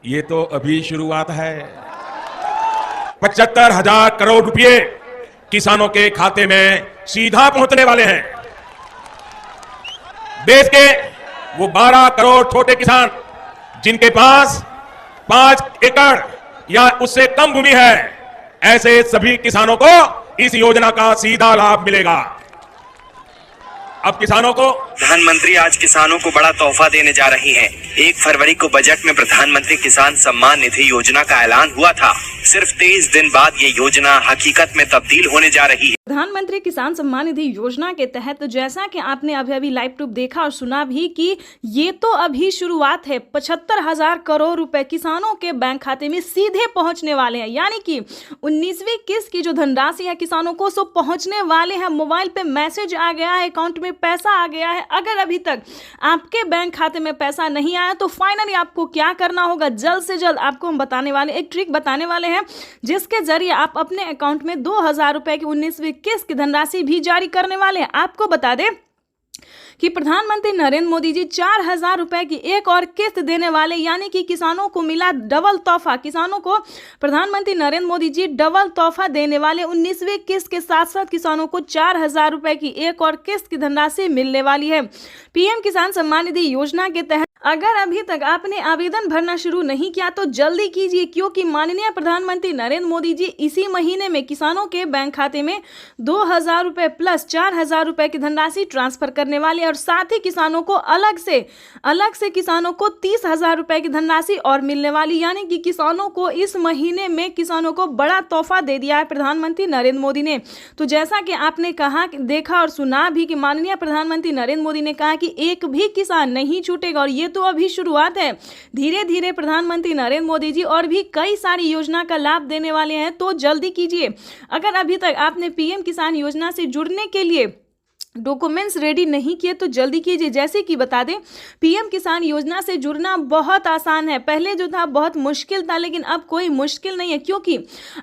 ये तो अभी शुरुआत है। 75,000 करोड़ रुपए किसानों के खाते में सीधा पहुंचने वाले हैं। देश के वो 12 करोड़ छोटे किसान जिनके पास 5 एकड़ या उससे कम भूमि है, ऐसे सभी किसानों को इस योजना का सीधा लाभ मिलेगा। अब किसानों को प्रधानमंत्री आज किसानों को बड़ा तोहफा देने जा रही हैं। 1 फरवरी को बजट में प्रधानमंत्री किसान सम्मान निधि योजना का ऐलान हुआ था। सिर्फ 23 दिन बाद ये योजना हकीकत में तब्दील होने जा रही है। प्रधानमंत्री किसान सम्मान निधि योजना के तहत जैसा कि आपने अभी लाइव प्रूफ देखा और सुना भी कि ये तो अभी शुरुआत है। 75,000 करोड़ रुपए किसानों के बैंक खाते में सीधे पहुंचने वाले हैं, यानी कि 19वीं किस्त की जो धनराशि है किसानों को सो पहुंचने वाले हैं। मोबाइल पे मैसेज आ गया है, अकाउंट में पैसा आ गया है। अगर अभी तक आपके बैंक खाते में पैसा नहीं आया तो फाइनली आपको क्या करना होगा, जल्द से जल्द आपको हम बताने वाले एक ट्रिक बताने वाले हैं जिसके जरिए आप अपने अकाउंट में 2,000 रुपए की 19वीं किस्त की धनराशि भी जारी करने वाले हैं। आपको बता दें कि प्रधानमंत्री नरेंद्र मोदी जी 4,000 रुपए की एक और किस्त देने वाले, यानी कि किसानों को मिला डबल तोहफा। किसानों को प्रधानमंत्री नरेंद्र मोदी जी डबल तोहफा देने वाले। 19वीं किस्त के साथ साथ किसानों को 4,000 रुपए की एक और किस्त की धनराशि मिलने वाली है। पीएम किसान सम्मान निधि योजना के तहत अगर अभी तक आपने आवेदन भरना शुरू नहीं किया तो जल्दी कीजिए, क्योंकि माननीय प्रधानमंत्री नरेंद्र मोदी जी इसी महीने में किसानों के बैंक खाते में 2,000 रुपए प्लस 4,000 रुपए की धनराशि ट्रांसफर करने वाले और साथ ही किसानों को अलग से किसानों को 30,000 रुपए की धनराशि और मिलने वाली, यानी कि किसानों को इस महीने में किसानों को बड़ा तोहफा दे दिया है प्रधानमंत्री नरेंद्र मोदी ने। तो जैसा कि आपने कहा, देखा और सुना भी कि माननीय प्रधानमंत्री नरेंद्र मोदी ने कहा कि एक भी किसान नहीं छूटेगा और ये तो अभी शुरुआत है। धीरे धीरे प्रधानमंत्री नरेंद्र मोदी जी और भी कई सारी योजना का लाभ देने वाले हैं, तो जल्दी कीजिए। अगर अभी तक आपने पीएम किसान योजना से जुड़ने के लिए डॉक्यूमेंट्स रेडी नहीं किए तो जल्दी कीजिए। जैसे कि बता दें, पीएम किसान योजना से जुड़ना बहुत आसान है। पहले जो था बहुत मुश्किल था, लेकिन अब कोई मुश्किल नहीं है, क्योंकि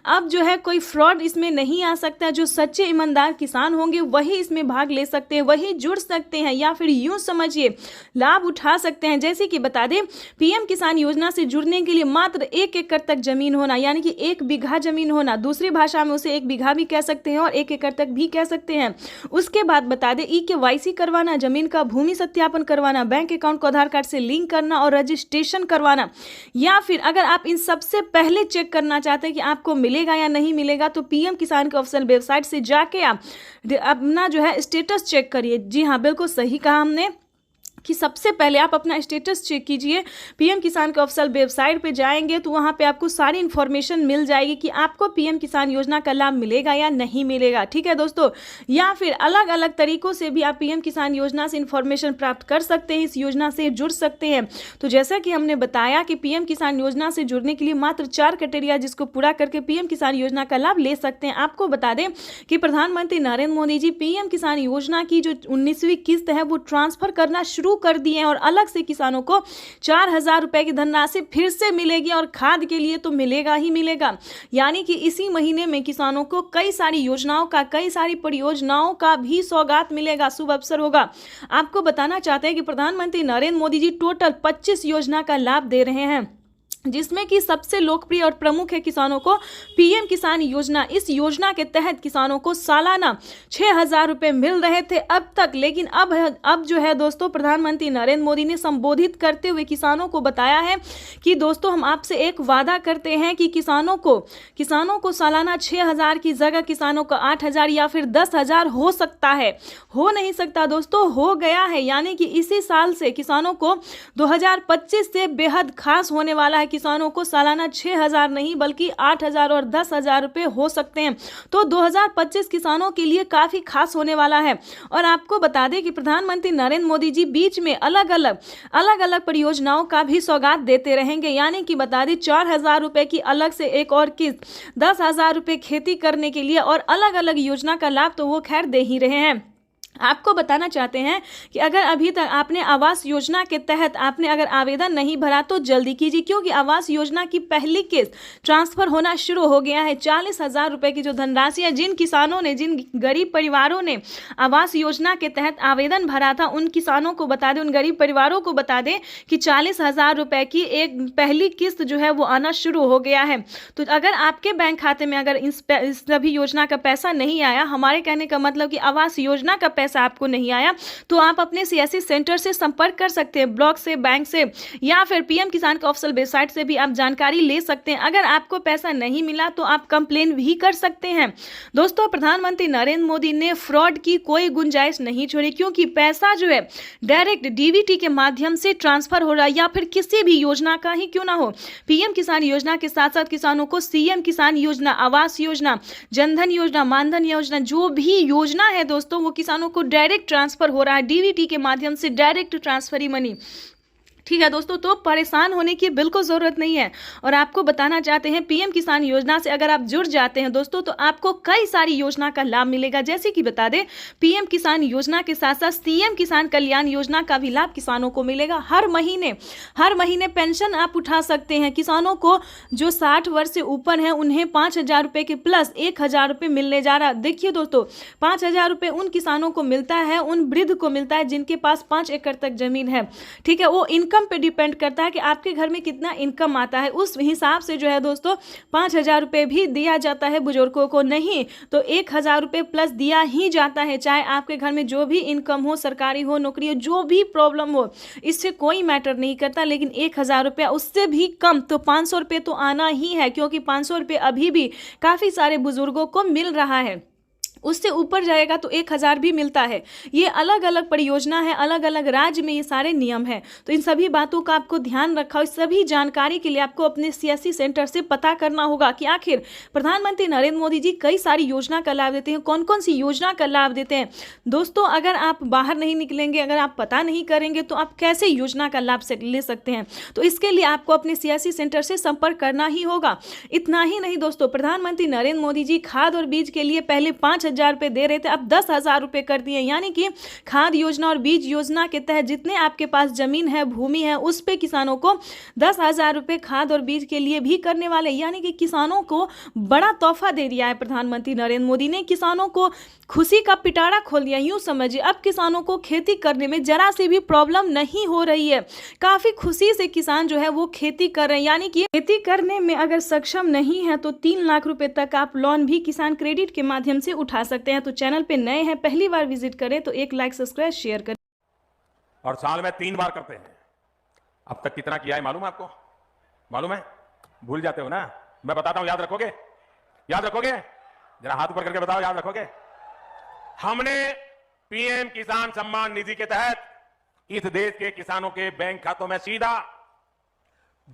अब जो है कोई फ्रॉड इसमें नहीं आ सकता। जो सच्चे ईमानदार किसान होंगे वही इसमें भाग ले सकते हैं, वही जुड़ सकते हैं, या फिर यूं समझिए लाभ उठा सकते हैं। जैसे कि बता दें, पीएम किसान योजना से जुड़ने के लिए मात्र 1 एकड़ तक जमीन होना, यानी कि 1 बीघा जमीन होना, दूसरी भाषा में उसे 1 बीघा भी कह सकते हैं और 1 एकड़ तक भी कह सकते हैं। उसके बाद बता दें, KYC करवाना, जमीन का भूमि सत्यापन करवाना, बैंक अकाउंट को आधार कार्ड से लिंक करना और रजिस्ट्रेशन करवाना, या फिर अगर आप इन सबसे पहले चेक करना चाहते हैं कि आपको मिलेगा या नहीं मिलेगा तो पीएम किसान के ऑफिशियल वेबसाइट से जाके आप अपना जो है स्टेटस चेक करिए। जी हाँ, बिल्कुल सही कहा हमने कि सबसे पहले आप अपना स्टेटस चेक कीजिए। पीएम किसान के ऑफिशियल वेबसाइट पे जाएंगे तो वहाँ पे आपको सारी इन्फॉर्मेशन मिल जाएगी कि आपको पीएम किसान योजना का लाभ मिलेगा या नहीं मिलेगा। ठीक है दोस्तों, या फिर अलग अलग तरीकों से भी आप पीएम किसान योजना से इन्फॉर्मेशन प्राप्त कर सकते हैं, इस योजना से जुड़ सकते हैं। तो जैसा कि हमने बताया कि पीएम किसान योजना से जुड़ने के लिए मात्र 4 क्राइटेरिया जिसको पूरा करके पीएम किसान योजना का लाभ ले सकते हैं। आपको बता दें कि प्रधानमंत्री नरेंद्र मोदी जी पीएम किसान योजना की जो 19वीं किस्त है वो ट्रांसफर करना शुरू कर दिए हैं और अलग से किसानों को 4,000 रुपए की धनराशि फिर से मिलेगी और खाद के लिए तो मिलेगा ही मिलेगा। यानी कि इसी महीने में किसानों को कई सारी योजनाओं का, कई सारी परियोजनाओं का भी सौगात मिलेगा, शुभ अवसर होगा। आपको बताना चाहते हैं कि प्रधानमंत्री नरेंद्र मोदी जी टोटल 25 योजना का लाभ दे रहे हैं, जिसमें कि सबसे लोकप्रिय और प्रमुख है किसानों को पीएम किसान योजना। इस योजना के तहत किसानों को सालाना 6,000 रुपए मिल रहे थे अब तक, लेकिन अब जो है दोस्तों, प्रधानमंत्री नरेंद्र मोदी ने संबोधित करते हुए किसानों को बताया है कि दोस्तों हम आपसे एक वादा करते हैं कि किसानों को सालाना 6,000 की जगह किसानों को 8,000 या फिर 10,000 हो सकता है। हो नहीं सकता दोस्तों, हो गया है। यानी कि इसी साल से किसानों को 2025 से बेहद खास होने वाला है। किसानों को सालाना 6,000 नहीं बल्कि 8,000 और 10,000 रुपए हो सकते हैं। तो 2025 किसानों के लिए काफी खास होने वाला है। और आपको बता दें कि प्रधानमंत्री नरेंद्र मोदी जी बीच में अलग अलग परियोजनाओं का भी सौगात देते रहेंगे। यानी कि बता दें 4,000 रुपए की अलग से एक और किस्त, 10,000 रुपए खेती करने के लिए और अलग अलग योजना का लाभ तो वो खैर दे ही रहे हैं। आपको बताना चाहते हैं कि अगर अभी तक आपने आवास योजना के तहत आपने अगर आवेदन नहीं भरा तो जल्दी कीजिए, क्योंकि आवास योजना की पहली किस्त ट्रांसफर होना शुरू हो गया है। 40,000 रुपए की जो धनराशि है, जिन किसानों ने, जिन गरीब परिवारों ने आवास योजना के तहत आवेदन भरा था, उन किसानों को बता दें, उन गरीब परिवारों को बता दें कि 40,000 रुपए की एक पहली किस्त जो है वो आना शुरू हो गया है। तो अगर आपके बैंक खाते में अगर इस सभी योजना का पैसा नहीं आया, हमारे कहने का मतलब कि आवास योजना का पैसा आपको नहीं आया, तो आप अपने सीएससी सेंटर से संपर्क कर सकते हैं, ब्लॉक से, बैंक से, या फिर पीएम किसान के ऑफिशियल वेबसाइट से भी आप जानकारी ले सकते हैं। अगर आपको पैसा नहीं मिला तो आप कंप्लेन भी कर सकते हैं। दोस्तों, प्रधानमंत्री नरेंद्र मोदी ने फ्रॉड की कोई गुंजाइश नहीं छोड़ी, क्योंकि पैसा जो है डायरेक्ट डीबीटी के माध्यम से ट्रांसफर हो रहा है, या फिर किसी भी योजना का ही क्यों ना हो। पीएम किसान योजना के साथ साथ किसानों को सीएम किसान योजना, आवास योजना, जनधन योजना, मानधन योजना, जो भी योजना है दोस्तों, वो किसानों को डायरेक्ट ट्रांसफर हो रहा है, डीबीटी के माध्यम से डायरेक्ट ट्रांसफर ही मनी। ठीक है दोस्तों, तो परेशान होने की बिल्कुल ज़रूरत नहीं है। और आपको बताना चाहते हैं, पीएम किसान योजना से अगर आप जुड़ जाते हैं दोस्तों, तो आपको कई सारी योजना का लाभ मिलेगा। जैसे कि बता दें, पीएम किसान योजना के साथ साथ सीएम किसान कल्याण योजना का भी लाभ किसानों को मिलेगा। हर महीने पेंशन आप उठा सकते हैं। किसानों को जो 60 वर्ष से ऊपर हैं, उन्हें 5,000 रुपये के प्लस 1,000 रुपये मिलने जा रहा। देखिए दोस्तों, 5,000 रुपये उन किसानों को मिलता है, उन वृद्ध को मिलता है जिनके पास 5 एकड़ तक जमीन है। ठीक है, वो इनकम पे डिपेंड करता है कि आपके घर में कितना इनकम आता है, उस हिसाब से जो है दोस्तों 5,000 रुपये भी दिया जाता है बुजुर्गों को। नहीं तो 1,000 रुपये प्लस दिया ही जाता है, चाहे आपके घर में जो भी इनकम हो, सरकारी हो, नौकरी हो, जो भी प्रॉब्लम हो, इससे कोई मैटर नहीं करता। लेकिन 1,000 रुपया, उससे भी कम तो 500 रुपये तो आना ही है, क्योंकि 500 रुपये अभी भी काफ़ी सारे बुजुर्गों को मिल रहा है। उससे ऊपर जाएगा तो 1,000 भी मिलता है। ये अलग अलग परियोजना है, अलग अलग राज्य में ये सारे नियम हैं। तो इन सभी बातों का आपको ध्यान रखा, इस सभी जानकारी के लिए आपको अपने सीएससी सेंटर से पता करना होगा कि आखिर प्रधानमंत्री नरेंद्र मोदी जी कई सारी योजना का लाभ देते हैं, कौन कौन सी योजना का लाभ देते हैं। दोस्तों, अगर आप बाहर नहीं निकलेंगे, अगर आप पता नहीं करेंगे, तो आप कैसे योजना का लाभ ले सकते हैं। तो इसके लिए आपको अपने सीएससी सेंटर से संपर्क करना ही होगा। इतना ही नहीं दोस्तों, प्रधानमंत्री नरेंद्र मोदी जी खाद और बीज के लिए पहले 5,000 रुपये दे रहे थे, अब 10,000 रुपये कर दिए। यानी कि खाद योजना और बीज योजना के तहत जितने आपके पास जमीन है, भूमि है, उस पे किसानों को 10,000 रुपये खाद और बीज के लिए भी करने वाले। यानी कि किसानों को बड़ा तोहफा दे दिया है प्रधानमंत्री नरेंद्र मोदी ने, किसानों को खुशी का पिटारा खोल दिया। यूं समझिए, अब किसानों को खेती करने में जरा सी भी प्रॉब्लम नहीं हो रही है। काफी खुशी से किसान जो है वो खेती कर रहे हैं। यानी कि खेती करने में अगर सक्षम नहीं है तो 3 लाख रुपए तक आप लोन भी किसान क्रेडिट के माध्यम से उठा सकते हैं। तो चैनल पे नए हैं, पहली बार विजिट करें तो एक लाइक, सब्सक्राइब, शेयर करें। और साल में 3 बार करते हैं। अब तक कितना किया है मालूम है आपको? मालूम है? भूल जाते हो ना? मैं बताता हूं, याद रखोगे? याद रखोगे? जरा हाथ ऊपर करके बताओ, याद रखोगे? हमने पीएम किसान सम्मान निधि के तहत इस देश के किसानों के बैंक खातों में सीधा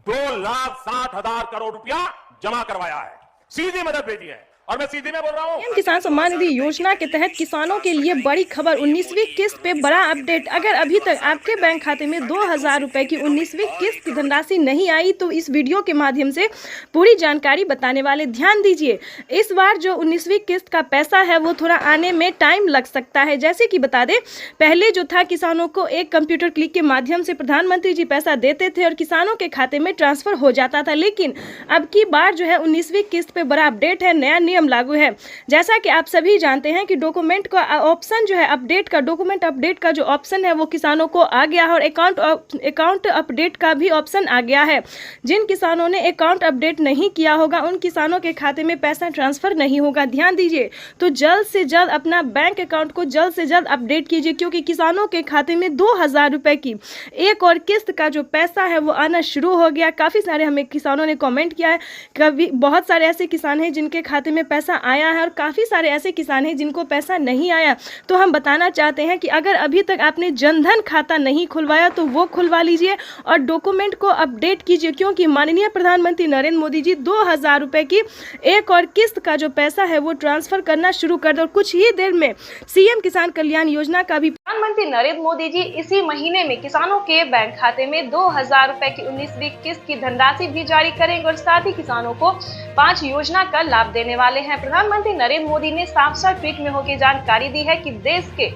2,60,000 करोड़ रुपया जमा करवाया है, सीधी मदद भेजी है। और मैं सीधी में बोल रहा हूँ, पीएम किसान सम्मान निधि योजना के तहत किसानों के लिए बड़ी खबर, 19वीं किस्त पे बड़ा अपडेट। अगर अभी तक आपके बैंक खाते में 2,000 रुपए की 19वीं किस्त की धनराशि नहीं आई तो इस वीडियो के माध्यम से पूरी जानकारी बताने वाले, ध्यान दीजिए। इस बार जो 19वीं किस्त का पैसा है वो थोड़ा आने में टाइम लग सकता है। जैसे कि बता दें, पहले जो था किसानों को एक कंप्यूटर क्लिक के माध्यम से प्रधानमंत्री जी पैसा देते थे और किसानों के खाते में ट्रांसफर हो जाता था। लेकिन अब की बार जो है 19वीं किस्त पे बड़ा अपडेट है, नया नियम लागू है। जैसा कि आप सभी जानते हैं कि डॉक्यूमेंट का ऑप्शन जो है अपडेट का, डॉक्यूमेंट अपडेट का जो ऑप्शन है वो किसानों को आ गया है और अकाउंट अपडेट का भी ऑप्शन आ गया है। जिन किसानों ने अकाउंट अपडेट नहीं किया होगा उन किसानों के खाते में पैसा ट्रांसफर नहीं होगा। ध्यान दीजिए, तो जल्द से जल्द अपना बैंक अकाउंट को जल्द से जल्द अपडेट कीजिए, क्योंकि किसानों के खाते में 2,000 रुपए की एक और किस्त का जो पैसा है वो आना शुरू हो गया। काफी सारे हमें किसानों ने कमेंट किया है, कभी बहुत सारे ऐसे किसान हैं जिनके खाते में पैसा आया है और काफ़ी सारे ऐसे किसान हैं जिनको पैसा नहीं आया। तो हम बताना चाहते हैं कि अगर अभी तक आपने जनधन खाता नहीं खुलवाया तो वो खुलवा लीजिए और डॉक्यूमेंट को अपडेट कीजिए, क्योंकि माननीय प्रधानमंत्री नरेंद्र मोदी जी 2,000 रुपए की एक और किस्त का जो पैसा है वो ट्रांसफर करना शुरू कर दो। और कुछ ही देर में सीएम किसान कल्याण योजना का भी प्रधानमंत्री नरेंद्र मोदी जी इसी महीने में किसानों के बैंक खाते में 2,000 रुपए की 19वीं किस्त की धनराशि भी जारी करेंगे और साथ ही किसानों को 5 योजना का लाभ देने वाले हैं। प्रधानमंत्री नरेंद्र मोदी ने साफ साफ ट्वीट में होकर जानकारी दी है कि देश के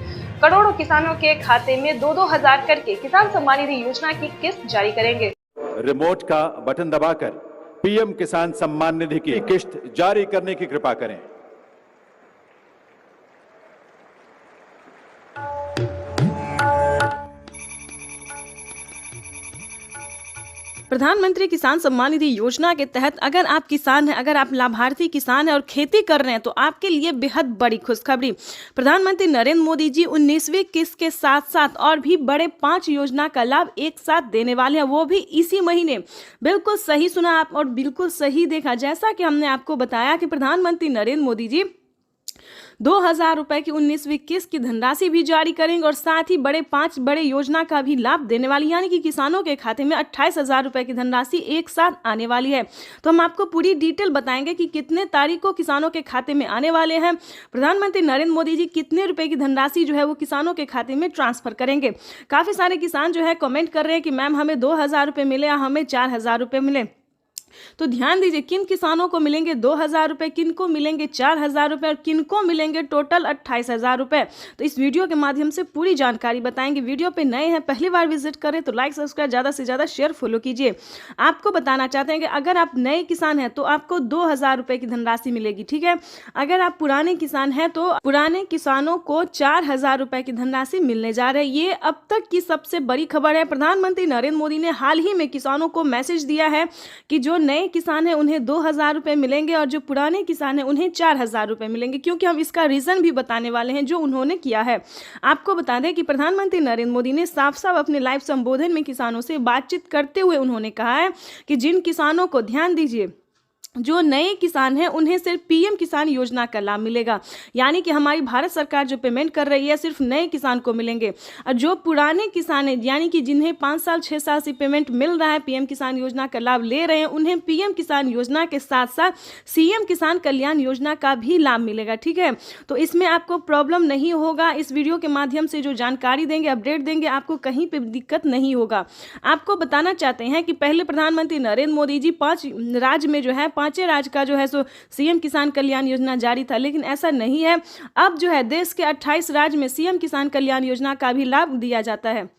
करोड़ों किसानों के खाते में 2-2 हजार करके किसान सम्मान निधि योजना की किस्त जारी करेंगे। रिमोट का बटन दबाकर पीएम किसान सम्मान निधि की किस्त जारी करने की कृपा करें। प्रधानमंत्री किसान सम्मान निधि योजना के तहत अगर आप किसान हैं, अगर आप लाभार्थी किसान हैं और खेती कर रहे हैं तो आपके लिए बेहद बड़ी खुशखबरी। प्रधानमंत्री नरेंद्र मोदी जी 19वीं किस्त के साथ साथ और भी बड़े 5 योजना का लाभ एक साथ देने वाले हैं, वो भी इसी महीने। बिल्कुल सही सुना आप और बिल्कुल सही देखा। जैसा कि हमने आपको बताया कि प्रधानमंत्री नरेंद्र मोदी जी 2,000 रुपए की 19वीं किस्त की धनराशि भी जारी करेंगे और साथ ही 5 बड़े योजना का भी लाभ देने वाली, यानी कि किसानों के खाते में 28,000 रुपए की धनराशि एक साथ आने वाली है। तो हम आपको पूरी डिटेल बताएंगे कि कितने तारीख को किसानों के खाते में आने वाले हैं, प्रधानमंत्री नरेंद्र मोदी जी कितने रुपए की धनराशि जो है वो किसानों के खाते में ट्रांसफर करेंगे। काफी सारे किसान जो है कमेंट कर रहे हैं कि मैम हमें 2,000 रुपए मिले या हमें 4,000 रुपए मिले। तो ध्यान दीजिए किन किसानों को मिलेंगे 2,000 रुपए, किन को मिलेंगे 4,000 रुपए और किन को मिलेंगे टोटल 28,000 रुपए। तो इस वीडियो के माध्यम से पूरी जानकारी बताएंगे। वीडियो पे नए हैं, पहली बार विजिट करें तो लाइक सब्सक्राइब ज़्यादा से ज़्यादा शेयर फॉलो कीजिए। आपको बताना चाहते हैं कि अगर आप नए किसान हैं तो आपको 2,000 रुपए की धनराशि मिलेगी, ठीक है। अगर आप पुराने किसान हैं तो पुराने किसानों को 4,000 रुपए की धनराशि मिलने जा रही है। ये अब तक की सबसे बड़ी खबर है। प्रधानमंत्री नरेंद्र मोदी ने हाल ही में किसानों को मैसेज दिया है कि जो नए किसान हैं उन्हें 2,000 रुपए मिलेंगे और जो पुराने किसान हैं उन्हें 4,000 रुपए मिलेंगे, क्योंकि हम इसका रीजन भी बताने वाले हैं जो उन्होंने किया है। आपको बता दें कि प्रधानमंत्री नरेंद्र मोदी ने साफ साफ अपने लाइव संबोधन में किसानों से बातचीत करते हुए उन्होंने कहा है कि जिन किसानों को, ध्यान दीजिए, जो नए किसान हैं उन्हें सिर्फ पीएम किसान योजना का लाभ मिलेगा, यानी कि हमारी भारत सरकार जो पेमेंट कर रही है सिर्फ नए किसान को मिलेंगे। और जो पुराने किसान हैं, यानी कि जिन्हें 5 साल 6 साल से पेमेंट मिल रहा है, पीएम किसान योजना का लाभ ले रहे हैं, उन्हें पीएम किसान योजना के साथ साथ सीएम किसान कल्याण योजना का भी लाभ मिलेगा, ठीक है। तो इसमें आपको प्रॉब्लम नहीं होगा। इस वीडियो के माध्यम से जो जानकारी देंगे, अपडेट देंगे, आपको कहीं पर दिक्कत नहीं होगा। आपको बताना चाहते हैं कि पहले प्रधानमंत्री नरेंद्र मोदी जी 5 राज्य में जो है 5 राज्य का जो है सो सीएम किसान कल्याण योजना जारी था, लेकिन ऐसा नहीं है। अब जो है देश के 28 राज्य में सीएम किसान कल्याण योजना का भी लाभ दिया जाता है।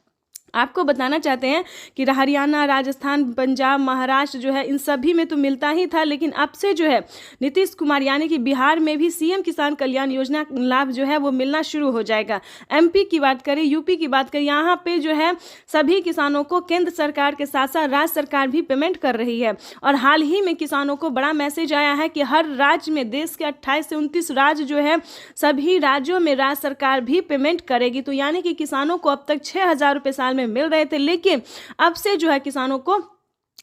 आपको बताना चाहते हैं कि हरियाणा, राजस्थान, पंजाब, महाराष्ट्र जो है इन सभी में तो मिलता ही था, लेकिन अब से जो है नीतीश कुमार यानी कि बिहार में भी सीएम किसान कल्याण योजना लाभ जो है वो मिलना शुरू हो जाएगा। एमपी की बात करें, यूपी की बात करें, यहाँ पे जो है सभी किसानों को केंद्र सरकार के साथ साथ राज्य सरकार भी पेमेंट कर रही है। और हाल ही में किसानों को बड़ा मैसेज आया है कि हर राज्य में, देश के 28 से 29 राज्य जो है, सभी राज्यों में राज्य सरकार भी पेमेंट करेगी। तो यानी कि किसानों को अब तक 6,000 रुपये साल में मिल रहे थे, लेकिन अब से जो है किसानों को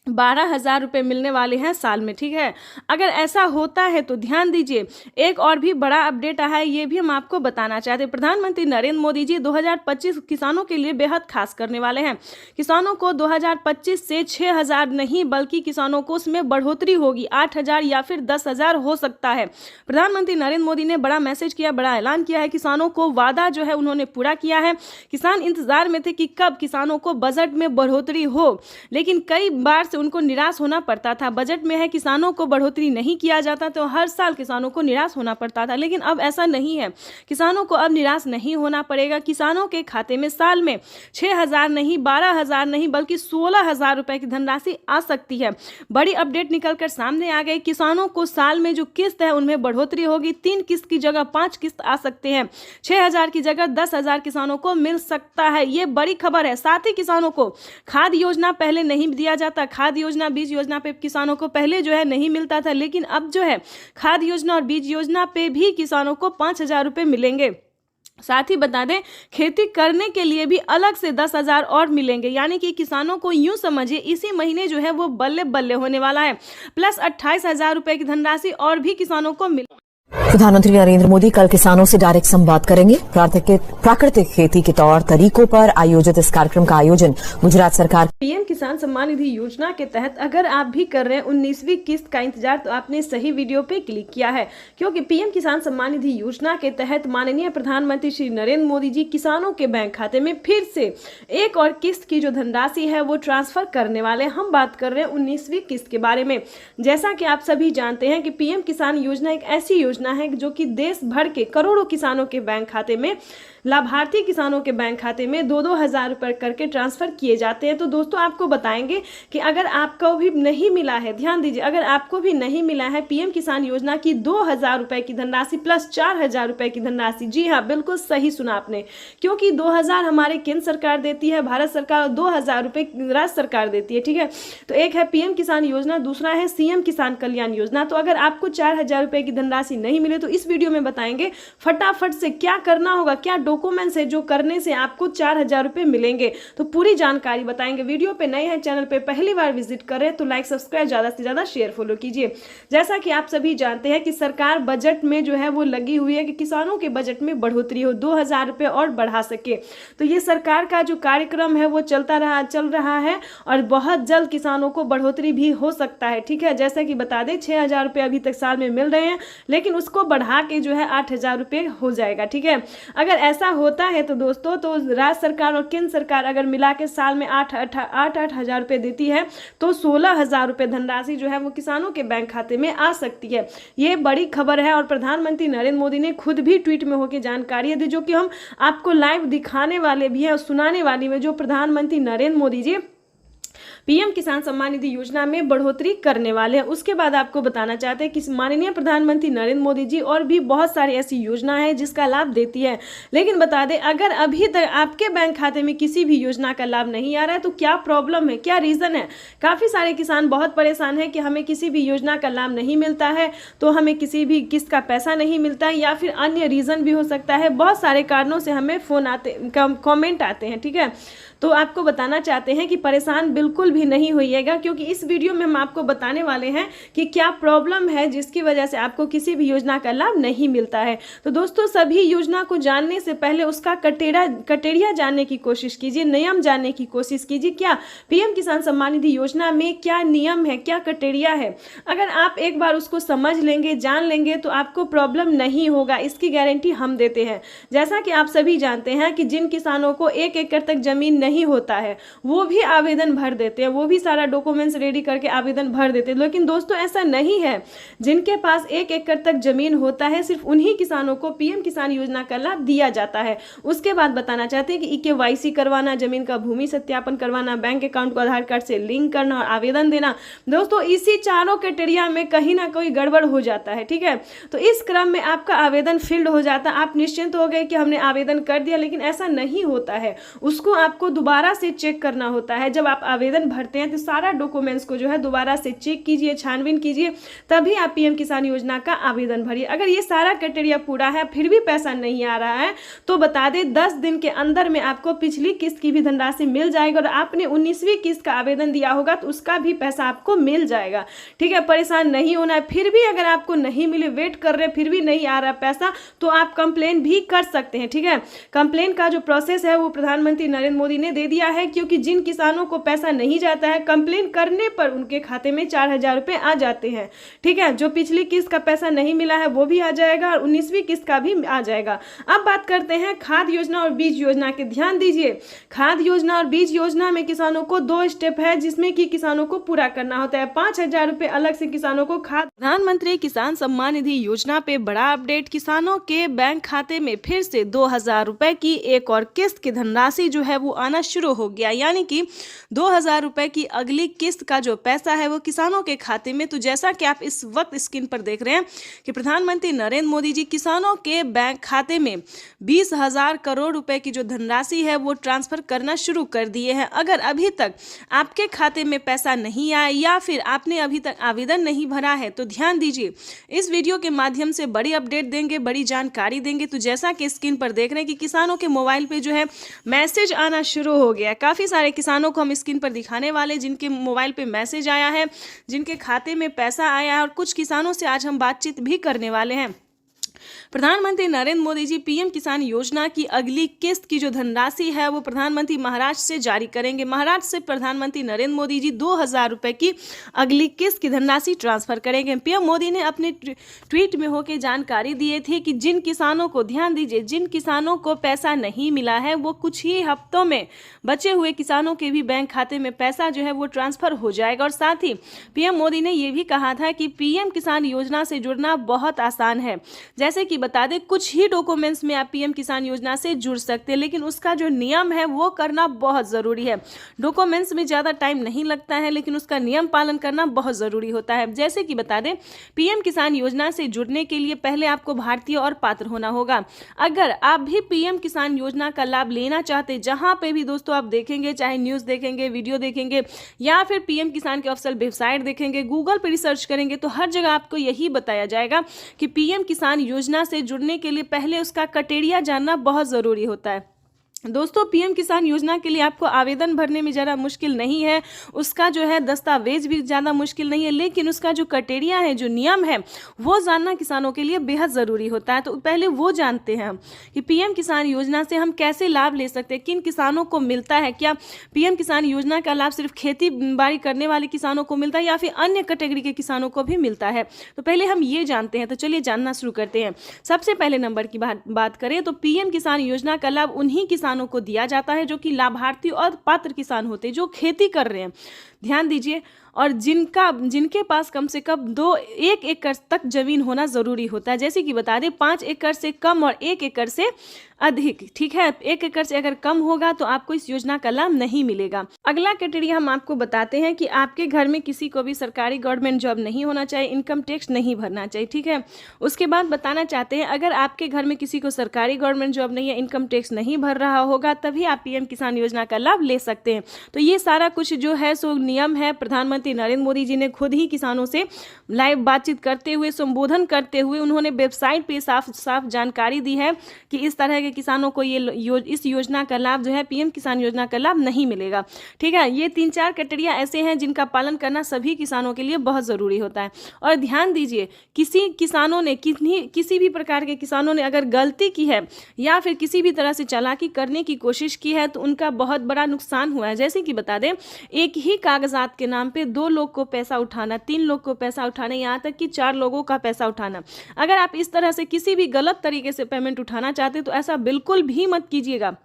12,000 रुपये मिलने वाले हैं साल में, ठीक है। अगर ऐसा होता है तो ध्यान दीजिए, एक और भी बड़ा अपडेट आया है, ये भी हम आपको बताना चाहते हैं। प्रधानमंत्री नरेंद्र मोदी जी 2025 किसानों के लिए बेहद खास करने वाले हैं। किसानों को 2025 से 6,000 नहीं बल्कि किसानों को उसमें बढ़ोतरी होगी, 8,000 या फिर 10,000 हो सकता है। प्रधानमंत्री नरेंद्र मोदी ने बड़ा मैसेज किया, बड़ा ऐलान किया है। किसानों को वादा जो है उन्होंने पूरा किया है। किसान इंतजार में थे कि कब किसानों को बजट में बढ़ोतरी हो, लेकिन कई बार से उनको निराश होना पड़ता था। बजट में है किसानों को बढ़ोतरी नहीं किया जाता तो हर साल किसानों को निराश होना पड़ता था, लेकिन अब ऐसा नहीं है। किसानों को अब निराश नहीं होना पड़ेगा। किसानों के खाते में साल में 6,000 नहीं, 12,000 नहीं बल्कि 16,000 रुपए की धनराशि आ सकती है। बड़ी अपडेट निकलकर सामने आ गई। किसानों को साल में जो किस्त है उनमें बढ़ोतरी होगी। 3 किस्त की जगह 5 किस्त आ सकते हैं। 6,000 की जगह 10,000 किसानों को मिल सकता है। ये बड़ी खबर है। साथ ही किसानों को खाद योजना पहले नहीं दिया जाता, खाद योजना, बीज योजना पे किसानों को पहले जो है नहीं मिलता था, लेकिन अब जो है खाद योजना और बीज योजना पे भी किसानों को 5,000 रुपये मिलेंगे। साथ ही बता दें, खेती करने के लिए भी अलग से 10,000 और मिलेंगे, यानी कि किसानों को यूं समझिए इसी महीने जो है वो बल्ले बल्ले होने वाला है। प्लस 28,000 रुपये की धनराशि और भी किसानों को मिल। प्रधानमंत्री नरेंद्र मोदी कल किसानों से डायरेक्ट संवाद करेंगे। प्राकृतिक खेती के तौर तरीकों पर आयोजित इस कार्यक्रम का आयोजन गुजरात सरकार। पीएम किसान सम्मान निधि योजना के तहत अगर आप भी कर रहे हैं 19वीं किस्त का इंतजार, तो आपने सही वीडियो पे क्लिक किया है, क्योंकि पीएम किसान सम्मान निधि योजना के तहत माननीय प्रधानमंत्री श्री नरेंद्र मोदी जी किसानों के बैंक खाते में फिर से एक और किस्त की जो धनराशि है वो ट्रांसफर करने वाले। हम बात कर रहे हैं 19वीं किस्त के बारे में। जैसा कि आप सभी जानते हैं कि पीएम किसान योजना एक ऐसी योजना है जो कि देश भर के करोड़ों किसानों के बैंक खाते में लाभार्थी किसानों के बैंक खाते में 2-2 हज़ार रुपये करके ट्रांसफर किए जाते हैं। तो दोस्तों आपको बताएंगे कि अगर आपको भी नहीं मिला है, ध्यान दीजिए, अगर आपको भी नहीं मिला है पीएम किसान योजना की 2,000 रुपये की धनराशि प्लस 4,000 रुपये की धनराशि, जी हाँ बिल्कुल सही सुना आपने, क्योंकि 2,000 हमारे केंद्र सरकार देती है, भारत सरकार, और 2,000 रुपये राज्य सरकार देती है। ठीक है, तो एक है पीएम किसान योजना, दूसरा है सीएम किसान कल्याण योजना। तो अगर आपको 4,000 रुपये की धनराशि नहीं मिले तो इस वीडियो में बताएंगे फटाफट से क्या करना होगा, क्या डॉक्यूमेंट्स है जो करने से आपको 4,000 रुपये मिलेंगे। तो पूरी जानकारी बताएंगे। वीडियो पे नए हैं, चैनल पे पहली बार विजिट कर रहे हैं तो लाइक सब्सक्राइब, ज़्यादा से ज़्यादा शेयर फॉलो कीजिए। जैसा कि आप सभी जानते हैं कि सरकार बजट में जो है वो लगी हुई है कि किसानों के बजट में बढ़ोतरी हो, 2,000 रुपये और बढ़ा सके। तो ये सरकार का जो कार्यक्रम है वो चल रहा है और बहुत जल्द किसानों को बढ़ोतरी भी हो सकता है। ठीक है, जैसा कि बता दें 6,000 रुपये अभी तक साल में मिल रहे हैं, लेकिन उसको बढ़ा के जो है 8,000 रुपये हो जाएगा। ठीक है, अगर ऐसा होता है तो दोस्तों, तो राज्य सरकार और केंद्र सरकार अगर मिला के साल में 8,000 रुपये देती है तो 16,000 रुपये धनराशि जो है वो किसानों के बैंक खाते में आ सकती है। ये बड़ी खबर है और प्रधानमंत्री नरेंद्र मोदी ने खुद भी ट्वीट में होकर जानकारी दी, जो कि हम आपको लाइव दिखाने वाले भी हैं और सुनाने वाली में, जो प्रधानमंत्री नरेंद्र मोदी जी पीएम किसान सम्मान निधि योजना में बढ़ोतरी करने वाले हैं। उसके बाद आपको बताना चाहते हैं कि माननीय प्रधानमंत्री नरेंद्र मोदी जी और भी बहुत सारी ऐसी योजना है जिसका लाभ देती है। लेकिन बता दें, अगर अभी तक आपके बैंक खाते में किसी भी योजना का लाभ नहीं आ रहा है तो क्या प्रॉब्लम है, क्या रीज़न है। काफ़ी सारे किसान बहुत परेशान हैं कि हमें किसी भी योजना का लाभ नहीं मिलता है, तो हमें किसी भी किस्त का पैसा नहीं मिलता है, या फिर अन्य रीज़न भी हो सकता है। बहुत सारे कारणों से हमें फ़ोन आते, कमेंट आते हैं। ठीक है, तो आपको बताना चाहते हैं कि परेशान बिल्कुल भी नहीं होइएगा, क्योंकि इस वीडियो में हम आपको बताने वाले हैं कि क्या प्रॉब्लम है जिसकी वजह से आपको किसी भी योजना का लाभ नहीं मिलता है। तो दोस्तों, सभी योजना को जानने से पहले उसका कटेरिया जानने की कोशिश कीजिए, नियम जानने की कोशिश कीजिए। क्या पीएम किसान सम्मान निधि योजना में क्या नियम है, क्या कटेरिया है। अगर आप एक बार उसको समझ लेंगे, जान लेंगे, तो आपको प्रॉब्लम नहीं होगा, इसकी गारंटी हम देते हैं। जैसा कि आप सभी जानते हैं कि जिन किसानों को 1 एकड़ तक जमीन नहीं होता है वो भी आवेदन भर देते हैं, वो भी सारा डॉक्यूमेंट्स रेडी करके आवेदन भर देते हैं। लेकिन दोस्तों ऐसा नहीं है, जिनके पास 1 एकड़ तक जमीन होता है सिर्फ उन्हीं किसानों को पीएम किसान योजना का लाभ दिया जाता है। उसके बाद बताना चाहते हैं कि KYC करवाना, जमीन का भूमि सत्यापन करवाना, बैंक अकाउंट को आधार कार्ड से लिंक करना और आवेदन देना। दोस्तों इसी चारों क्राइटेरिया में कहीं ना कोई गड़बड़ हो जाता है। ठीक है, तो इस क्रम में आपका आवेदन फील्ड हो जाता है, आप निश्चिंत हो गए कि हमने आवेदन कर दिया, लेकिन ऐसा नहीं होता है। उसको आपको दोबारा से चेक करना होता है। जब आप आवेदन भरते हैं तो सारा डॉक्यूमेंट्स को जो है दोबारा से चेक कीजिए, छानबीन कीजिए, तभी आप पीएम किसान योजना का आवेदन भरिए। अगर ये सारा क्राइटेरिया पूरा है फिर भी पैसा नहीं आ रहा है तो बता दें 10 दिन के अंदर में आपको पिछली किस्त की भी धनराशि मिल जाएगी, और आपने 19वीं किस्त का आवेदन दिया होगा तो उसका भी पैसा आपको मिल जाएगा। ठीक है, परेशान नहीं होना है। फिर भी अगर आपको नहीं मिले, वेट कर रहे फिर भी नहीं आ रहा पैसा, तो आप कंप्लेन भी कर सकते हैं। ठीक है, कंप्लेन का जो प्रोसेस है वो प्रधानमंत्री नरेंद्र मोदी ने दे दिया है, क्योंकि जिन किसानों को पैसा नहीं जाता है कंप्लेन करने पर उनके खाते में 4,000 रुपये आ जाते हैं। ठीक है, जो पिछली किस्त का पैसा नहीं मिला है वो भी आ जाएगा और 19वीं किस्त का भी आ जाएगा। अब बात करते हैं खाद योजना और बीज योजना के। ध्यान दीजिए, खाद योजना और बीज योजना में किसानों को 2 स्टेप है जिसमें कि किसानों को पूरा करना होता है। 5,000 रुपये अलग से किसानों को खाद। प्रधानमंत्री किसान सम्मान निधि योजना पे बड़ा अपडेट, किसानों के बैंक खाते में फिर से 2,000 रुपये की एक और किस्त की धनराशि जो है वो आना शुरू हो गया, यानी कि 2,000 रुपये की अगली किस्त का जो पैसा है वो किसानों के खाते में। तो जैसा कि आप इस वक्त स्क्रीन पर देख रहे हैं कि प्रधानमंत्री नरेंद्र मोदी जी किसानों के बैंक खाते में 20,000 करोड़ रुपए की जो धनराशि है वो ट्रांसफर करना शुरू कर दिए हैं। अगर अभी तक आपके खाते में पैसा नहीं आया या फिर आपने अभी तक आवेदन नहीं भरा है तो ध्यान दीजिए, इस वीडियो के माध्यम से बड़ी अपडेट देंगे, बड़ी जानकारी देंगे। तो जैसा कि स्क्रीन पर देख रहे हैं कि किसानों के मोबाइल पे जो है मैसेज आना शुरू हो गया। काफ़ी सारे किसानों को हम स्क्रीन पर दिखाने वाले जिनके मोबाइल पे मैसेज आया है, जिनके खाते में पैसा आया है, और कुछ किसानों से आज हम बातचीत भी करने वाले हैं। प्रधानमंत्री नरेंद्र मोदी जी पीएम किसान योजना की अगली किस्त की जो धनराशि है वो प्रधानमंत्री महाराष्ट्र से जारी करेंगे। महाराष्ट्र से प्रधानमंत्री नरेंद्र मोदी जी 2,000 रुपये की अगली किस्त की धनराशि ट्रांसफर करेंगे। पीएम मोदी ने अपने ट्वीट में होकर जानकारी दिए थे कि जिन किसानों को, ध्यान दीजिए, जिन किसानों को पैसा नहीं मिला है वो कुछ ही हफ्तों में बचे हुए किसानों के भी बैंक खाते में पैसा जो है वो ट्रांसफर हो जाएगा। और साथ ही पीएम मोदी ने ये भी कहा था कि पीएम किसान योजना से जुड़ना बहुत आसान है। जैसे कि बता दें कुछ ही डॉक्यूमेंट्स में आप पीएम किसान योजना से जुड़ सकते हैं, लेकिन उसका जो नियम है वो करना बहुत ज़रूरी है। डॉक्यूमेंट्स में ज़्यादा टाइम नहीं लगता है, लेकिन उसका नियम पालन करना बहुत ज़रूरी होता है। जैसे कि बता दें पीएम किसान योजना से जुड़ने के लिए पहले आपको भारतीय और पात्र होना होगा। अगर आप भी पीएम किसान योजना का लाभ लेना चाहते, जहां पे भी दोस्तों आप देखेंगे, चाहे न्यूज़ देखेंगे, वीडियो देखेंगे या फिर पीएम किसान के ऑफिशियल वेबसाइट देखेंगे, गूगल पर रिसर्च करेंगे, तो हर जगह आपको यही बताया जाएगा कि पीएम किसान योजना से जुड़ने के लिए पहले उसका क्राइटेरिया जानना बहुत ज़रूरी होता है। दोस्तों पीएम किसान योजना के लिए आपको आवेदन भरने में ज़्यादा मुश्किल नहीं है, उसका जो है दस्तावेज भी ज़्यादा मुश्किल नहीं है, लेकिन उसका जो क्राइटेरिया है, जो नियम है, वो जानना किसानों के लिए बेहद ज़रूरी होता है। तो पहले वो जानते हैं हम कि पीएम किसान योजना से हम कैसे लाभ ले सकते हैं, किन किसानों को मिलता है, क्या पीएम किसान योजना का लाभ सिर्फ खेती बाड़ी करने वाले किसानों को मिलता है या फिर अन्य कैटेगरी के किसानों को भी मिलता है। तो पहले हम ये जानते हैं। तो चलिए जानना शुरू करते हैं। सबसे पहले नंबर की बात करें तो पीएम किसान योजना का लाभ उन्हीं किसानों को दिया जाता है जो कि लाभार्थी और पात्र किसान होते हैं, जो खेती कर रहे हैं। ध्यान दीजिए, और जिनके पास कम से कम 1 एकड़ तक जमीन होना जरूरी होता है। जैसे कि बता दें 5 एकड़ से कम और 1 एकड़ से अधिक, ठीक है। 1 एकड़ से अगर कम होगा तो आपको इस योजना का लाभ नहीं मिलेगा। अगला क्राइटेरिया हम आपको बताते हैं कि आपके घर में किसी को भी सरकारी गवर्नमेंट जॉब नहीं होना चाहिए, इनकम टैक्स नहीं भरना चाहिए, ठीक है। उसके बाद बताना चाहते हैं अगर आपके घर में किसी को सरकारी गवर्नमेंट जॉब नहीं है, इनकम टैक्स नहीं भर रहा होगा, तभी आप पीएम किसान योजना का लाभ ले सकते हैं। तो ये सारा कुछ जो है सो नियम है, प्रधानमंत्री नरेंद्र मोदी जी ने खुद ही किसानों से लाइव बातचीत करते हुए, संबोधन करते हुए उन्होंने वेबसाइट पे साफ साफ जानकारी दी है कि इस तरह के किसानों को इस योजना का लाभ जो है पीएम किसान योजना का लाभ नहीं मिलेगा, ठीक है। ये 3-4 क्राइटेरिया ऐसे हैं जिनका पालन करना सभी किसानों के लिए बहुत ज़रूरी होता है। और ध्यान दीजिए, किसी भी प्रकार के किसानों ने अगर गलती की है या फिर किसी भी तरह से चालाकी करने की कोशिश की है तो उनका बहुत बड़ा नुकसान हुआ है। जैसे कि बता दें एक ही कागजात के नाम पे 2 लोग को पैसा उठाना, 3 लोग को पैसा उठाना, यहाँ तक कि 4 लोगों का पैसा उठाना। अगर आप इस तरह से किसी भी गलत तरीके से पेमेंट उठाना चाहते हैं तो ऐसा बिल्कुल भी मत कीजिएगा,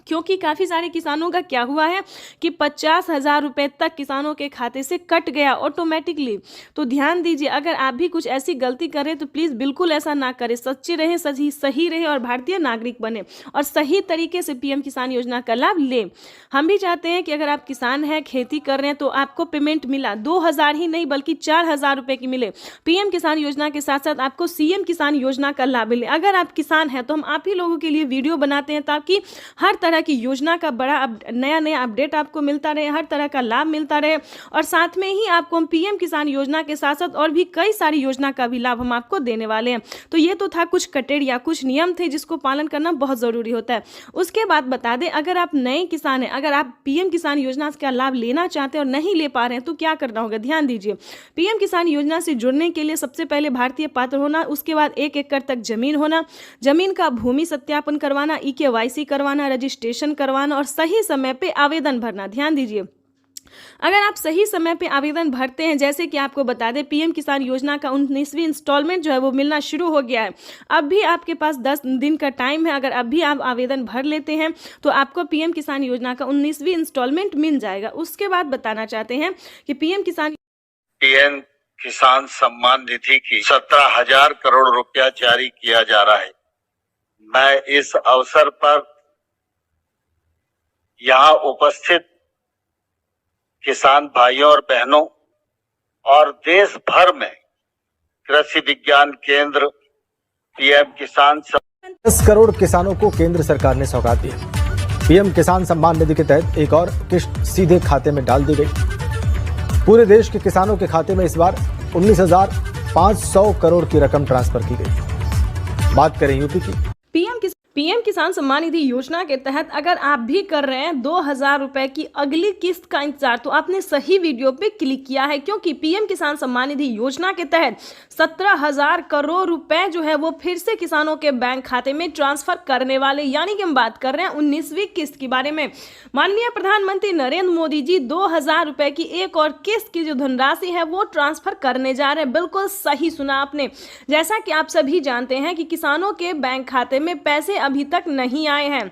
क्योंकि काफ़ी सारे किसानों का क्या हुआ है कि 50,000 रुपये तक किसानों के खाते से कट गया ऑटोमेटिकली। तो ध्यान दीजिए, अगर आप भी कुछ ऐसी गलती करें तो प्लीज़ बिल्कुल ऐसा ना करें। सच्चे रहें, सही रहें और भारतीय नागरिक बने और सही तरीके से पीएम किसान योजना का लाभ लें। हम भी चाहते हैं कि अगर आप किसान हैं, खेती कर रहे हैं, तो आपको पेमेंट मिला 2,000 ही नहीं बल्कि 4,000 रुपये की मिले। पीएम किसान योजना के साथ साथ आपको सीएम किसान योजना का लाभ मिले। अगर आप किसान हैं तो हम आप ही लोगों के लिए वीडियो बनाते हैं ताकि हर तरह की योजना का बड़ा नया अपडेट आपको मिलता रहे, हर तरह का लाभ मिलता रहे। और साथ में ही आपको हम पीएम किसान योजना के साथ साथ और भी कई सारी योजना का भी लाभ हम आपको देने वाले हैं। तो ये तो था कुछ क्राइटेरिया, कुछ नियम थे जिसको पालन करना बहुत ज़रूरी होता है। उसके बाद बता दें अगर आप नए किसान हैं, अगर आप पीएम किसान योजना का लाभ लेना चाहते हैं और नहीं ले पा रहे हैं तो क्या करना होगा। ध्यान दीजिए, पीएम किसान योजना से जुड़ने के लिए सबसे पहले भारतीय पात्र होना, उसके बाद 1 एकड़ तक जमीन होना, जमीन का भूमि सत्यापन करवाना, EKYC करवाना, रजिस्ट्रेशन करवाना और सही समय पे आवेदन भरना। ध्यान दीजिए, अगर आप सही समय पे आवेदन भरते हैं, जैसे कि आपको बता दें पीएम किसान योजना का 19वीं इंस्टॉलमेंट जो है वो मिलना शुरू हो गया है। अब भी आपके पास 10 दिन का टाइम है। अगर अब भी आप आवेदन भर लेते हैं तो आपको पीएम किसान योजना का 19वीं इंस्टॉलमेंट मिल जाएगा। उसके बाद बताना चाहते हैं कि पीएम किसान सम्मान निधि की 17,000 करोड़ रुपया जारी किया जा रहा है। मैं इस अवसर पर यहाँ उपस्थित किसान भाइयों और बहनों और देश भर में कृषि विज्ञान केंद्र पीएम किसान 10 करोड़ किसानों को केंद्र सरकार ने सौगात दी। पीएम किसान सम्मान निधि के तहत एक और किस्त सीधे खाते में डाल दी गई। पूरे देश के किसानों के खाते में इस बार 19,500 करोड़ की रकम ट्रांसफर की गई। बात करें यूपी की। पीएम किसान सम्मान निधि योजना के तहत अगर आप भी कर रहे हैं 2,000 रुपए की अगली किस्त का इंतजार, तो आपने सही वीडियो पे क्लिक किया है, क्योंकि पीएम किसान सम्मान निधि योजना के तहत 17,000 करोड़ रुपए जो है वो फिर से किसानों के बैंक खाते में ट्रांसफर करने वाले, यानी कि हम बात कर रहे हैं 19वीं किस्त के बारे में। माननीय प्रधानमंत्री नरेंद्र मोदी जी 2,000 रुपए की एक और किस्त की जो धनराशि है वो ट्रांसफर करने जा रहे हैं। बिल्कुल सही सुना आपने। जैसा कि आप सभी जानते हैं कि किसानों के बैंक खाते में पैसे अभी तक नहीं आए हैं।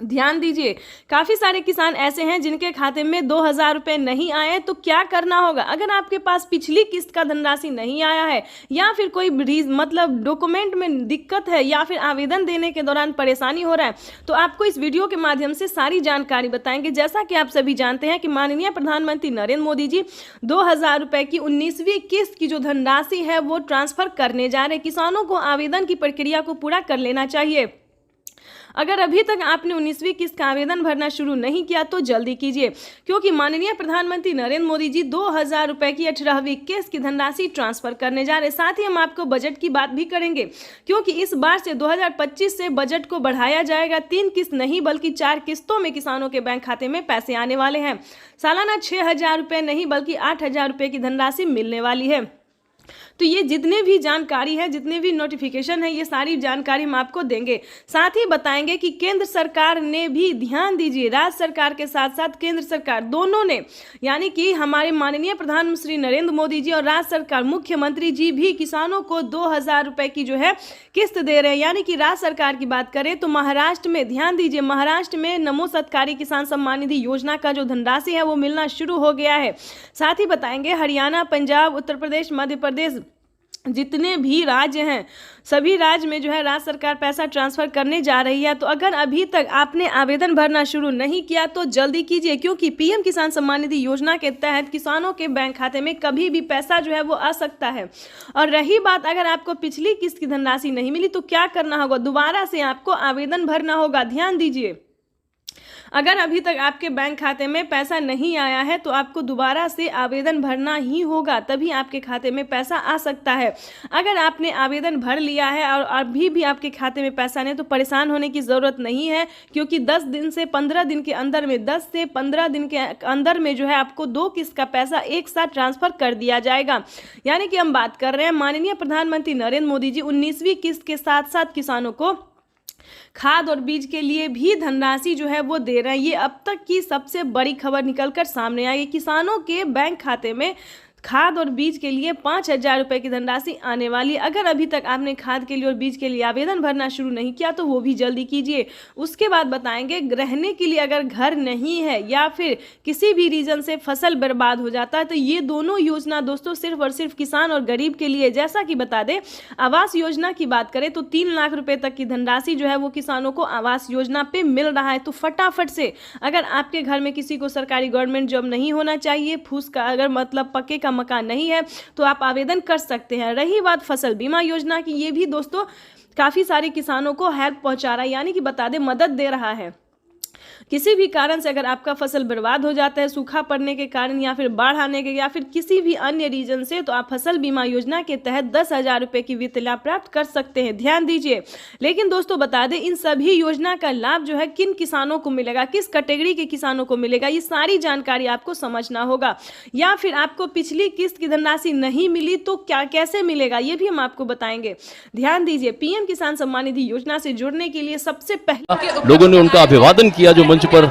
ध्यान दीजिए, काफ़ी सारे किसान ऐसे हैं जिनके खाते में 2,000 रुपये नहीं आए, तो क्या करना होगा? अगर आपके पास पिछली किस्त का धनराशि नहीं आया है या फिर कोई मतलब डॉक्यूमेंट में दिक्कत है या फिर आवेदन देने के दौरान परेशानी हो रहा है, तो आपको इस वीडियो के माध्यम से सारी जानकारी बताएंगे। जैसा कि आप सभी जानते हैं कि माननीय प्रधानमंत्री नरेंद्र मोदी जी 2,000 रुपये की 19वीं किस्त की जो धनराशि है वो ट्रांसफर करने जा रहे हैं। किसानों को आवेदन की प्रक्रिया को पूरा कर लेना चाहिए। अगर अभी तक आपने 19वीं किस्त का आवेदन भरना शुरू नहीं किया तो जल्दी कीजिए, क्योंकि माननीय प्रधानमंत्री नरेंद्र मोदी जी 2,000 रुपये की 18वीं किस्त की धनराशि ट्रांसफर करने जा रहे हैं। साथ ही हम आपको बजट की बात भी करेंगे, क्योंकि इस बार से 2025 से बजट को बढ़ाया जाएगा। 3 किस्त नहीं बल्कि 4 किस्तों में किसानों के बैंक खाते में पैसे आने वाले हैं। सालाना 6,000 रुपये नहीं बल्कि 8,000 रुपये की धनराशि मिलने वाली है। तो ये जितने भी जानकारी है, जितने भी नोटिफिकेशन है, ये सारी जानकारी हम आपको देंगे। साथ ही बताएंगे कि केंद्र सरकार ने भी, ध्यान दीजिए, राज्य सरकार के साथ साथ केंद्र सरकार दोनों ने, यानी कि हमारे माननीय प्रधानमंत्री नरेंद्र मोदी जी और राज्य सरकार मुख्यमंत्री जी भी किसानों को 2,000 रुपये की जो है किस्त दे रहे हैं। यानी कि राज्य सरकार की बात करें तो महाराष्ट्र में, ध्यान दीजिए, महाराष्ट्र में नमो सत्कारी किसान सम्मान निधि योजना का जो धनराशि है वो मिलना शुरू हो गया है। साथ ही बताएंगे हरियाणा, पंजाब, उत्तर प्रदेश, मध्य प्रदेश, जितने भी राज्य हैं सभी राज्य में जो है राज्य सरकार पैसा ट्रांसफर करने जा रही है। तो अगर अभी तक आपने आवेदन भरना शुरू नहीं किया तो जल्दी कीजिए, क्योंकि पीएम किसान सम्मान निधि योजना के तहत किसानों के बैंक खाते में कभी भी पैसा जो है वो आ सकता है। और रही बात, अगर आपको पिछली किस्त की धनराशि नहीं मिली तो क्या करना होगा? दोबारा से आपको आवेदन भरना होगा। ध्यान दीजिए, अगर अभी तक आपके बैंक खाते में पैसा नहीं आया है तो आपको दोबारा से आवेदन भरना ही होगा, तभी आपके खाते में पैसा आ सकता है। अगर आपने आवेदन भर लिया है और अभी भी आपके खाते में पैसा नहीं तो परेशान होने की ज़रूरत नहीं है, क्योंकि 10 दिन से 15 दिन के अंदर में, 10 से 15 दिन के अंदर में जो है आपको 2 किस्त का पैसा एक साथ ट्रांसफ़र कर दिया जाएगा। यानी कि हम बात कर रहे हैं माननीय प्रधानमंत्री नरेंद्र मोदी जी 19वीं किस्त के साथ साथ किसानों को खाद और बीज के लिए भी धनराशि जो है वो दे रहे हैं। ये अब तक की सबसे बड़ी खबर निकलकर सामने आई। किसानों के बैंक खाते में खाद और बीज के लिए 5,000 रुपये की धनराशि आने वाली। अगर अभी तक आपने खाद के लिए और बीज के लिए आवेदन भरना शुरू नहीं किया तो वो भी जल्दी कीजिए। उसके बाद बताएंगे रहने के लिए अगर घर नहीं है या फिर किसी भी रीजन से फसल बर्बाद हो जाता है तो ये दोनों योजना दोस्तों सिर्फ और सिर्फ किसान और गरीब के लिए। जैसा कि बता दें, आवास योजना की बात करें तो 3 लाख रुपये तक की धनराशि जो है वो किसानों को आवास योजना पे मिल रहा है। तो फटाफट से, अगर आपके घर में किसी को सरकारी गवर्नमेंट जॉब नहीं होना चाहिए, फूस का अगर मतलब पक्के का मकान नहीं है तो आप आवेदन कर सकते हैं। रही बात फसल बीमा योजना की, ये भी दोस्तों काफी सारे किसानों को हेल्प पहुंचा रहा है, यानी कि बता दें मदद दे रहा है। किसी भी कारण से अगर आपका फसल बर्बाद हो जाता है, सूखा पड़ने के कारण या फिर बाढ़ आने के या फिर किसी भी अन्य रीजन से, तो आप फसल बीमा योजना के तहत 10,000 रुपये की वित्त लाभ प्राप्त कर सकते हैं। ध्यान दीजिए, लेकिन दोस्तों बता दें इन सभी योजना का लाभ जो है किन किसानों को मिलेगा, किस कैटेगरी के किसानों को मिलेगा, ये सारी जानकारी आपको समझना होगा। या फिर आपको पिछली किस्त की धनराशि नहीं मिली तो क्या कैसे मिलेगा, ये भी हम आपको बताएंगे। ध्यान दीजिए, पीएम किसान सम्मान निधि योजना से जुड़ने के लिए सबसे पहले लोगों ने उनका अभिवादन किया। जो मंच पर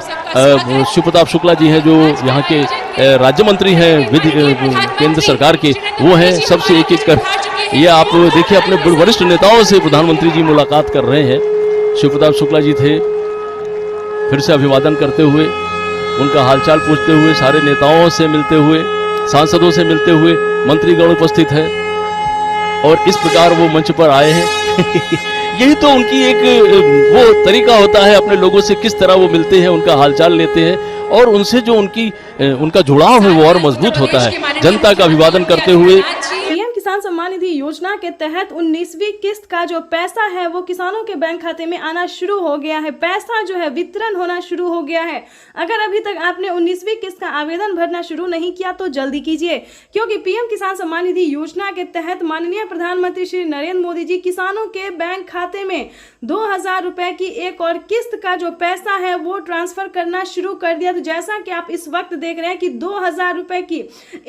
शिव प्रताप शुक्ला जी हैं, जो यहाँ के राज्य मंत्री हैं केंद्र सरकार के, वो हैं। सबसे एक एक कर ये आप देखिए, अपने वरिष्ठ नेताओं से प्रधानमंत्री जी मुलाकात कर रहे हैं। शिव प्रताप शुक्ला जी थे, फिर से अभिवादन करते हुए, उनका हालचाल पूछते हुए, सारे नेताओं से मिलते हुए, सांसदों से मिलते हुए, मंत्रीगण उपस्थित है और इस प्रकार वो मंच पर आए हैं। यही तो उनकी एक वो तरीका होता है, अपने लोगों से किस तरह वो मिलते हैं, उनका हालचाल लेते हैं और उनसे जो उनका जुड़ाव है वो और मजबूत होता है। जनता का अभिवादन करते हुए पीएम किसान सम्मान निधि योजना के तहत 19वीं किस्त का जो पैसा है वो किसानों के बैंक खाते में आना शुरू हो गया है। पैसा जो है वितरण होना शुरू हो गया है। अगर अभी तक आपने 19वीं किस्त का आवेदन भरना शुरू नहीं किया तो जल्दी कीजिए, क्योंकि पीएम किसान सम्मान निधि योजना के तहत माननीय प्रधानमंत्री श्री नरेंद्र मोदी जी किसानों के बैंक खाते में 2,000 रुपए की एक और किस्त का जो पैसा है वो ट्रांसफर करना शुरू कर दिया। तो जैसा कि आप इस वक्त देख रहे हैं कि 2,000 रुपए की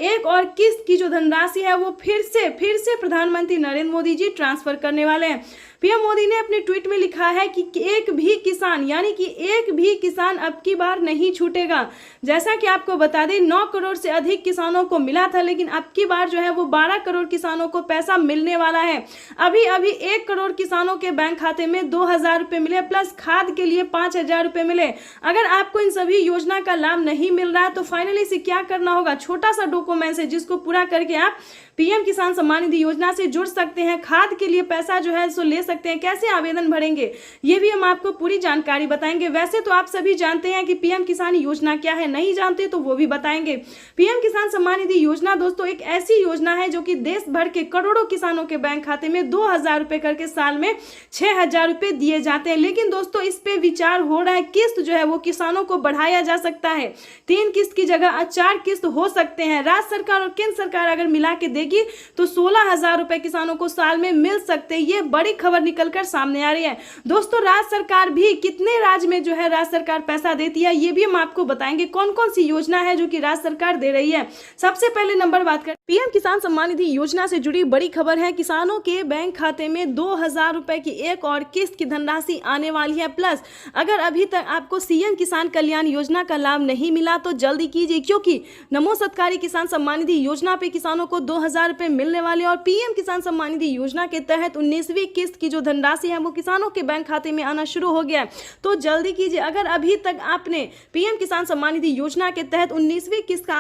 एक और किस्त की जो धनराशि है वो फिर से प्रधानमंत्री नरेंद्र मोदी जी ट्रांसफर करने वाले हैं। पीएम मोदी ने अपने ट्वीट में लिखा है कि एक भी किसान, यानी कि एक भी किसान अब की बार नहीं छूटेगा। जैसा कि आपको बता दें 9 करोड़ से अधिक किसानों को मिला था, लेकिन अब की बार जो है वो 12 करोड़ किसानों को पैसा मिलने वाला है। अभी 1 करोड़ किसानों के बैंक खाते में 2,000 रुपए मिले, प्लस खाद के लिए 5,000 रुपए मिले। अगर आपको इन सभी योजना का लाभ नहीं मिल रहा है तो फाइनली इसे क्या करना होगा, छोटा सा डॉक्यूमेंट है जिसको पूरा करके आप पीएम किसान सम्मान निधि योजना से जुड़ सकते हैं। खाद के लिए पैसा जो है सो ले सकते हैं। कैसे आवेदन भरेंगे ये भी हम आपको पूरी जानकारी बताएंगे। वैसे तो आप सभी जानते हैं कि पीएम किसान योजना क्या है, नहीं जानते तो वो भी बताएंगे। पीएम किसान सम्मान निधि योजना दोस्तों एक ऐसी योजना है जो कि देश भर के करोड़ों किसानों के बैंक खाते में 2,000 रुपए करके साल में 6,000 रुपए दिए जाते हैं। लेकिन दोस्तों इस पे विचार हो रहा है, किस्त जो है वो किसानों को बढ़ाया जा सकता है। 3 किस्त की जगह 4 किस्त हो सकते हैं। राज्य सरकार और केंद्र सरकार अगर मिला के देगी तो 16,000 रुपए किसानों को साल में मिल सकते हैं। ये बड़ी खबर निकलकर सामने आ रही है। दोस्तों राज्य सरकार भी कितने राज्य में जो है राज्य सरकार पैसा देती है ये भी हम आपको बताएंगे। कौन कौन सी योजना है जो कि राज्य सरकार दे रही है। सबसे पहले नंबर बात करें पीएम किसान सम्मान निधि योजना से जुड़ी बड़ी खबर है। किसानों के बैंक खाते में 2,000 रुपए की एक और किस्त की धनराशि आने वाली है। प्लस अगर अभी तक आपको सीएम किसान कल्याण योजना का लाभ नहीं मिला तो जल्दी कीजिए, क्योंकि नमो सत्कारी किसान सम्मान निधि योजना पे किसानों को 2,000 रुपए मिलने वाले और पीएम किसान सम्मान निधि योजना के तहत 19वीं किस्त की जो धनराशि है वो किसानों के बैंक खाते में आना शुरू हो गया है। तो जल्दी कीजिए। अगर अभी तक आपने पीएम किसान सम्मान निधि योजना के तहत 19वीं किस्त का